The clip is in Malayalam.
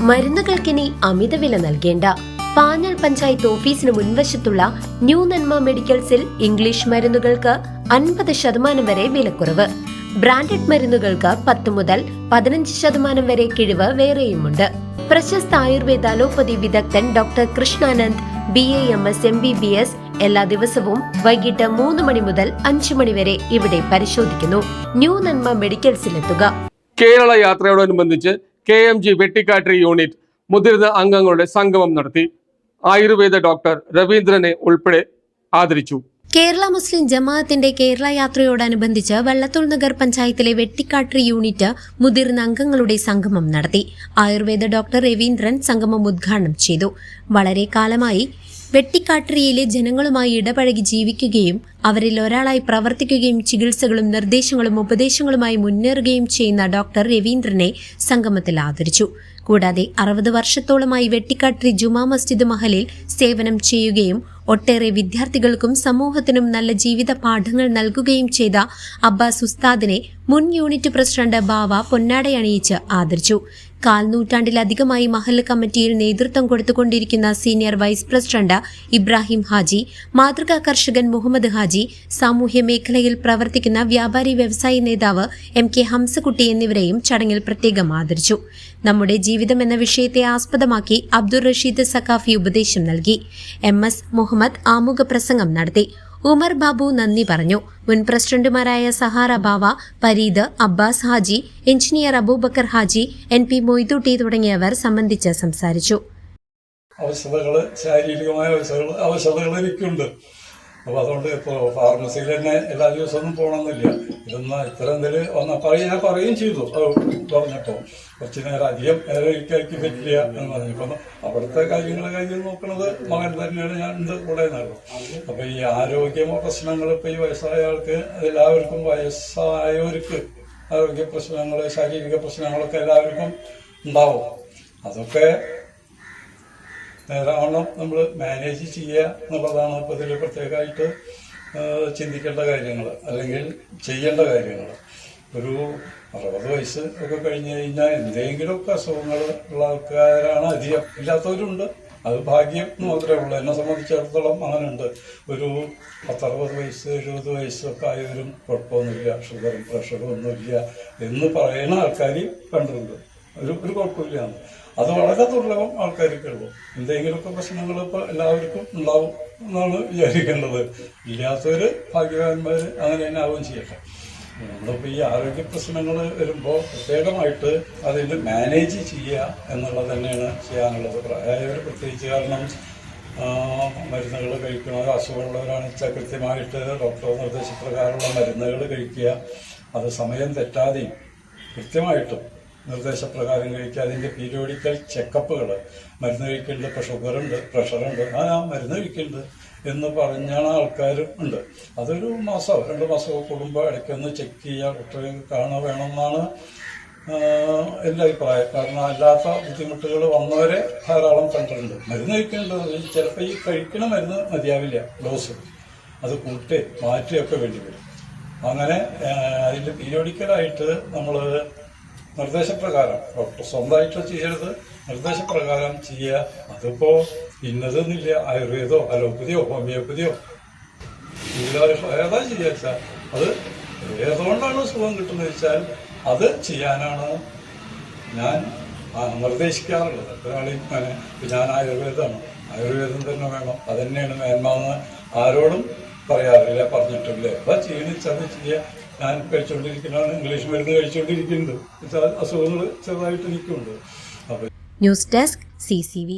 മരുന്നുകൾക്കിനി അമിതവില നൽകേണ്ട. പാഞ്ഞാൾ പഞ്ചായത്ത് ഓഫീസിന് മുൻവശത്തുള്ള ന്യൂ നന്മ മെഡിക്കൽസിൽ ഇംഗ്ലീഷ് മരുന്നുകൾക്ക് 50% വരെ വിലക്കുറവ്. ബ്രാൻഡഡ് മരുന്നുകൾക്ക് 10 മുതൽ 15% വരെ കിഴിവ് വേറെയുമുണ്ട്. പ്രശസ്ത ആയുർവേദ അലോപ്പതി വിദഗ്ധൻ ഡോക്ടർ കൃഷ്ണാനന്ദ് BAMS MBBS എല്ലാ ദിവസവും വൈകിട്ട് 3 മണി മുതൽ 5 മണി വരെ ഇവിടെ പരിശോധിക്കുന്നു. ന്യൂ നന്മ മെഡിക്കൽസിലെത്തുക. കേരള യാത്രയോടനുബന്ധിച്ച് KMG വെട്ടിക്കാട്ടിരി യൂണിറ്റ് മുതിർന്ന അംഗങ്ങളുടെ സംഗമം നടത്തി. ആയുർവേദ ഡോക്ടർ രവീന്ദ്രനെ ഉൾപ്പെടെ ആദരിച്ചു. കേരള മുസ്ലിം ജമാഅത്തിന്റെ കേരള യാത്രയോടനുബന്ധിച്ച് വള്ളത്തോൾ നഗർ പഞ്ചായത്തിലെ വെട്ടിക്കാട്ടിരി യൂണിറ്റ് മുതിർന്ന അംഗങ്ങളുടെ സംഗമം നടത്തി. ആയുർവേദ ഡോക്ടർ രവീന്ദ്രൻ സംഗമം ഉദ്ഘാടനം ചെയ്തു. വളരെ കാലമായി വെട്ടിക്കാട്ടിരിയിലെ ജനങ്ങളുമായി ഇടപഴകി ജീവിക്കുകയും അവരിൽ ഒരാളായി പ്രവർത്തിക്കുകയും ചികിത്സകളും നിർദ്ദേശങ്ങളും ഉപദേശങ്ങളുമായി മുന്നേറുകയും ചെയ്യുന്ന ഡോക്ടർ രവീന്ദ്രനെ സംഗമത്തിൽ ആദരിച്ചു. കൂടാതെ 60 വർഷത്തോളമായി വെട്ടിക്കാട്ടിരി ജുമാ മസ്ജിദ് മഹലിൽ സേവനം ചെയ്യുകയും ഒട്ടേറെ വിദ്യാർത്ഥികൾക്കും സമൂഹത്തിനും നല്ല ജീവിത പാഠങ്ങൾ നൽകുകയും ചെയ്ത അബ്ബാസ് ഉസ്താദിനെ മുൻ യൂണിറ്റ് പ്രസിഡന്റ് ബാവ പൊന്നാടയണിയിച്ച് ആദരിച്ചു. 4 നൂറ്റാണ്ടിലധികമായി മഹല്ല് കമ്മിറ്റിയിൽ നേതൃത്വം കൊടുത്തുകൊണ്ടിരിക്കുന്ന senior vice president Ibrahim Haji, മാതൃകാ കർഷകൻ മുഹമ്മദ് ഹാജി, സാമൂഹ്യ മേഖലയിൽ പ്രവർത്തിക്കുന്ന വ്യാപാരി വ്യവസായി നേതാവ് MK ഹംസക്കുട്ടി എന്നിവരെയും ചടങ്ങിൽ പ്രത്യേകം ആദരിച്ചു. നമ്മുടെ ജീവിതം എന്ന വിഷയത്തെ ആസ്പദമാക്കി അബ്ദുൾ റഷീദ് സഖാഫി ഉപദേശം നൽകി. MS മുഹമ്മദ് ആമുഖ പ്രസംഗം നടത്തി. ഉമർ ബാബു നന്ദി പറഞ്ഞു. മുൻ പ്രസിഡന്റുമാരായ സഹാറ ബാവ, പരീദ്, അബ്ബാസ് ഹാജി, എഞ്ചിനീയർ അബൂബക്കർ ഹാജി, NP മൊയ്തുട്ടി തുടങ്ങിയവർ സംബന്ധിച്ച് സംസാരിച്ചു. ശാരീരികമായ അവശതകൾ എനിക്കുണ്ട്. അപ്പോൾ അതുകൊണ്ട് ഇപ്പോൾ ഫാർമസിയിൽ തന്നെ എല്ലാ ദിവസമൊന്നും പോകണമെന്നില്ല. ഇതൊന്ന് ഇത്തരം എന്തെങ്കിലും ഞാൻ പറയുകയും ചെയ്തു. പറഞ്ഞപ്പോൾ കുറച്ച് നേരം അധികം കഴിക്കാൻ പറ്റില്ല എന്ന് പറഞ്ഞപ്പോൾ അവിടുത്തെ കാര്യം നോക്കുന്നത് മകൻ തന്നെയാണ്. ഞാൻ ഉണ്ട് കൂടെ നിന്നു. അപ്പോൾ ഈ ആരോഗ്യ പ്രശ്നങ്ങൾ ഇപ്പോൾ ഈ വയസ്സായ ആൾക്ക് എല്ലാവർക്കും വയസ്സായവർക്ക് ആരോഗ്യ പ്രശ്നങ്ങൾ, ശാരീരിക പ്രശ്നങ്ങളൊക്കെ എല്ലാവർക്കും ഉണ്ടാവും. അതൊക്കെ നേരാവണ്ണം നമ്മൾ മാനേജ് ചെയ്യുക എന്നുള്ളതാണ് ഇപ്പോൾ ഇതിൽ പ്രത്യേകമായിട്ട് ചിന്തിക്കേണ്ട കാര്യങ്ങൾ, അല്ലെങ്കിൽ ചെയ്യേണ്ട കാര്യങ്ങൾ. ഒരു 60 വയസ്സ് ഒക്കെ കഴിഞ്ഞ് കഴിഞ്ഞാൽ എന്തെങ്കിലുമൊക്കെ അസുഖങ്ങൾ ഉള്ള ആൾക്കാരാണ് അധികം. ഇല്ലാത്തവരുണ്ട്, അത് ഭാഗ്യം എന്ന് മാത്രമേ ഉള്ളൂ. എന്നെ സംബന്ധിച്ചിടത്തോളം അങ്ങനെ ഉണ്ട്. ഒരു 10-60 വയസ്സ് 70 വയസ്സൊക്കെ ആയവരും കുഴപ്പമൊന്നുമില്ല, ഷുഗറും പ്രഷറും ഒന്നുമില്ല എന്ന് പറയുന്ന ആൾക്കാർ കണ്ടിട്ടുണ്ട്. ഒരു കുഴപ്പമില്ല. അത് വളരെ ദുർലഭം ആൾക്കാർക്ക് ഉള്ളൂ. എന്തെങ്കിലുമൊക്കെ പ്രശ്നങ്ങൾ ഇപ്പോൾ എല്ലാവർക്കും ഉണ്ടാവും എന്നാണ് വിചാരിക്കേണ്ടത്. ഇല്ലാത്തവർ ഭാഗ്യവാന്മാർ അങ്ങനെ തന്നെ ആവുകയും ചെയ്യട്ടെ. നമ്മളിപ്പോൾ ഈ ആരോഗ്യ പ്രശ്നങ്ങൾ വരുമ്പോൾ പ്രത്യേകമായിട്ട് അതിന് മാനേജ് ചെയ്യുക എന്നുള്ളത് തന്നെയാണ് ചെയ്യാനുള്ളത്. പ്രായമായവർ പ്രത്യേകിച്ച്, കാരണം മരുന്നുകൾ കഴിക്കുന്നത് അസുഖമുള്ളവരാണെന്ന് വെച്ചാൽ കൃത്യമായിട്ട് ഡോക്ടർ നിർദ്ദേശപ്രകാരമുള്ള മരുന്നുകൾ കഴിക്കുക. അത് സമയം തെറ്റാതെയും കൃത്യമായിട്ടും നിർദ്ദേശപ്രകാരം കഴിക്കുക. അതിൻ്റെ പീരിയോഡിക്കൽ ചെക്കപ്പുകൾ, മരുന്ന് കഴിക്കുന്നുണ്ട്, ഇപ്പോൾ ഷുഗറുണ്ട്, പ്രഷറുണ്ട്, മരുന്ന് കഴിക്കുന്നുണ്ട് എന്ന് പറഞ്ഞാണ് ആൾക്കാരും ഉണ്ട്. അതൊരു 1 മാസമോ 2 മാസമോ കൂടുമ്പോൾ ഇടയ്ക്കൊന്ന് ചെക്ക് ചെയ്യുക, ഡോക്ടറെ കാണുക വേണമെന്നാണ് എൻ്റെ അഭിപ്രായം. കാരണം അല്ലാത്ത ബുദ്ധിമുട്ടുകൾ വന്നവരെ ധാരാളം കണ്ടിട്ടുണ്ട്. മരുന്ന് കഴിക്കുന്നുണ്ട്, ചിലപ്പോൾ ഈ കഴിക്കണ മരുന്ന് മതിയാവില്ല, ഡോസ് അത് മാറ്റുകയൊക്കെ വേണ്ടി വരും. അങ്ങനെ അതിൻ്റെ പീരിയോഡിക്കലായിട്ട് നമ്മൾ നിർദ്ദേശപ്രകാരം, ഡോക്ടർ സ്വന്തമായിട്ട് ചെയ്യരുത്, നിർദ്ദേശപ്രകാരം ചെയ്യുക. അതിപ്പോൾ ഇന്നതെന്നില്ല, ആയുർവേദോ അലോപ്പതിയോ ഹോമിയോപ്പതിയോ ഏതാ ചെയ്യുക വെച്ചാൽ അത് ഏതുകൊണ്ടാണ് സുഖം കിട്ടുന്നത് വെച്ചാൽ അത് ചെയ്യാനാണ് ഞാൻ നിർദ്ദേശിക്കാറുള്ളത്. ഒരാളെയും ഞാൻ ആയുർവേദമാണ്, ആയുർവേദം തന്നെ വേണം, അത് തന്നെയാണ് മേന്മാന്ന് ആരോടും പറയാറില്ല, പറഞ്ഞിട്ടില്ലേ. അപ്പോൾ ക്ഷീണിച്ചത് ചെയ്യുക. ഞാൻ കഴിച്ചുകൊണ്ടിരിക്കുന്നതാണ്, ഇംഗ്ലീഷ് മരുന്ന് കഴിച്ചുകൊണ്ടിരിക്കുന്നുണ്ട്. അസുഖങ്ങൾ ചെറുതായിട്ട് എനിക്കുണ്ട്. News desk CCV.